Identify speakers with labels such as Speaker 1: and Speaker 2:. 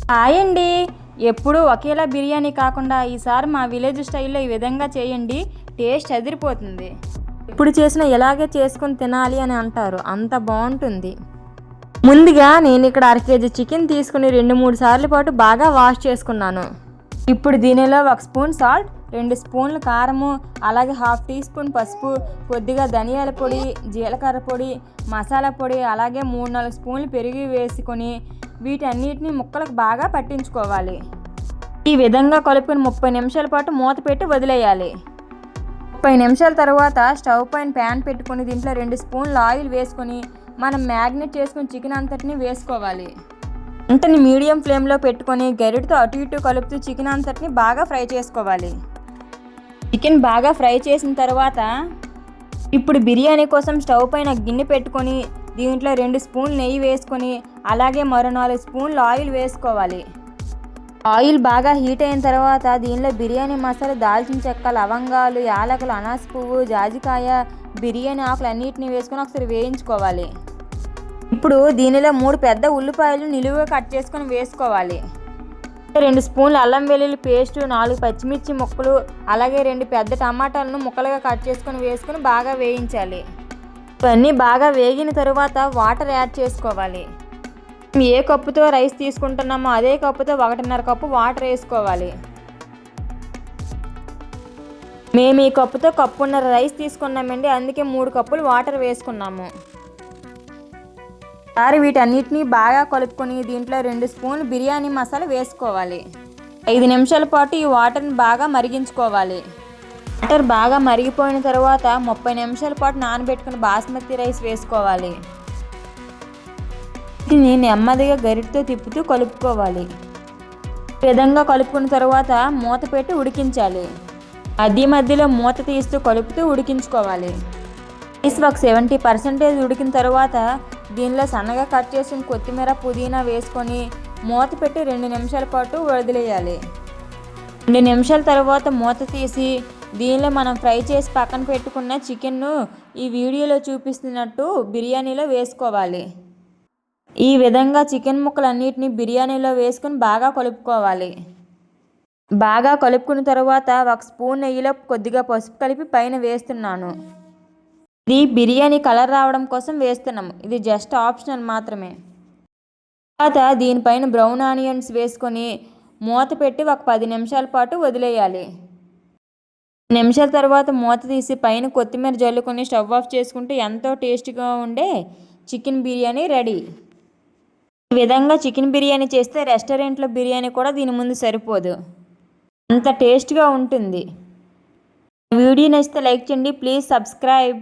Speaker 1: Hi అండి. ఎప్పుడూ ఒకేలా బిర్యానీ కాకుండా ఈసారి మా విలేజ్ స్టైల్లో ఈ విధంగా చేయండి, టేస్ట్ అదిరిపోతుంది. ఎప్పుడు చేసినా ఇలాగే చేసుకొని తినాలి అని అంటారు, అంత బాగుంటుంది. ముందుగా నేను ఇక్కడ 1 కేజీ చికెన్ తీసుకుని 2-3 సార్లు పాటు బాగా వాష్ చేసుకున్నాను. ఇప్పుడు దీనిలో 1 స్పూన్ సాల్ట్, 2 స్పూన్లు కారము, అలాగే 1/2 టీ స్పూన్ పసుపు, కొద్దిగా ధనియాల పొడి, జీలకర్ర పొడి, మసాలా పొడి, అలాగే 3-4 స్పూన్లు పెరుగు వేసుకొని వీటన్నిటిని ముక్కలకు బాగా పట్టించుకోవాలి. ఈ విధంగా కలుపుకొని 30 నిమిషాల పాటు మూత పెట్టి వదిలేయాలి. 30 నిమిషాల తర్వాత స్టవ్ పైన ప్యాన్ పెట్టుకొని దీంట్లో 2 స్పూన్లు ఆయిల్ వేసుకొని మనం మ్యాగ్నేట్ చేసుకుని చికెన్ అంతటిని వేసుకోవాలి. మంటని మీడియం ఫ్లేమ్లో పెట్టుకొని గరిటతో అటు ఇటు కలుపుతూ చికెన్ అంతటిని బాగా ఫ్రై చేసుకోవాలి. చికెన్ బాగా ఫ్రై చేసిన తర్వాత ఇప్పుడు బిర్యానీ కోసం స్టవ్ పైన గిన్నె పెట్టుకొని దీంట్లో 2 స్పూన్లు నెయ్యి వేసుకొని అలాగే మరో 4 స్పూన్లు ఆయిల్ వేసుకోవాలి. ఆయిల్ బాగా హీట్ అయిన తర్వాత దీనిలో బిర్యానీ మసాలా, దాల్చిన చెక్క, లవంగాలు, యాలకులు, అనాస పువ్వు, జాజికాయ, బిర్యానీ ఆకులు అన్నిటిని వేసుకొని ఒకసారి వేయించుకోవాలి. ఇప్పుడు దీనిలో 3 పెద్ద ఉల్లిపాయలు నిలువుగా కట్ చేసుకొని వేసుకోవాలి. 2 స్పూన్లు అల్లం వెల్లుల్లి పేస్టు, 4 పచ్చిమిర్చి ముక్కలు, అలాగే 2 పెద్ద టమాటాలను ముక్కలుగా కట్ చేసుకొని వేసుకొని బాగా వేయించాలి. ఇవన్నీ బాగా వేగిన తరువాత వాటర్ యాడ్ చేసుకోవాలి. ఏ కప్పుతో రైస్ తీసుకుంటున్నామో అదే కప్పుతో 1.5 కప్పు వాటర్ వేసుకోవాలి. మేము ఈ కప్పుతో 1.5 కప్పు రైస్ తీసుకున్నామండి, అందుకే 3 కప్పులు వాటర్ వేసుకున్నాము. ఒకసారి వీటన్నిటిని బాగా కలుపుకొని దీంట్లో 2 స్పూన్లు బిర్యానీ మసాలా వేసుకోవాలి. 5 నిమిషాల పాటు ఈ వాటర్ని బాగా మరిగించుకోవాలి. వాటర్ బాగా మరిగిపోయిన తర్వాత 30 నిమిషాల పాటు నానబెట్టుకుని బాస్మతి రైస్ వేసుకోవాలి. వీటిని నెమ్మదిగా గరిటతో తిప్పుతూ కలుపుకోవాలి. ఈ విధంగా కలుపుకున్న తర్వాత మూత పెట్టి ఉడికించాలి. మధ్య మధ్యలో మూత తీస్తూ కలుపుతూ ఉడికించుకోవాలి. రైస్ ఒక 70% ఉడికిన తర్వాత దీనిలో సన్నగా కట్ చేసిన కొత్తిమీర, పుదీనా వేసుకొని మూత పెట్టి 2 నిమిషాల పాటు వదిలేయాలి. 2 నిమిషాల తర్వాత మూత తీసి దీనిలో మనం ఫ్రై చేసి పక్కన పెట్టుకున్న చికెన్ను ఈ వీడియోలో చూపిస్తున్నట్టు బిర్యానీలో వేసుకోవాలి. ఈ విధంగా చికెన్ ముక్కలన్నిటిని బిర్యానీలో వేసుకొని బాగా కలుపుకోవాలి. బాగా కలుపుకున్న తర్వాత 1 స్పూన్ నెయ్యిలో కొద్దిగా పసుపు కలిపి పైన వేస్తున్నాను. ఇది బిర్యానీ కలర్ రావడం కోసం వేస్తున్నాము, ఇది జస్ట్ ఆప్షనల్ మాత్రమే. తర్వాత దీనిపైన బ్రౌన్ ఆనియన్స్ వేసుకొని మూత పెట్టి ఒక 10 నిమిషాల పాటు వదిలేయాలి. నిమిషాల తర్వాత మూత తీసి పైన కొత్తిమీర జల్లుకొని స్టవ్ ఆఫ్ చేసుకుంటే ఎంతో టేస్టీగా ఉండే చికెన్ బిర్యానీ రెడీ. ఈ విధంగా చికెన్ బిర్యానీ చేస్తే రెస్టారెంట్లో బిర్యానీ కూడా దీని ముందు సరిపోదు, అంత టేస్ట్గా ఉంటుంది. వీడియో నచ్చితే లైక్ చేయండి, ప్లీజ్ సబ్స్క్రైబ్.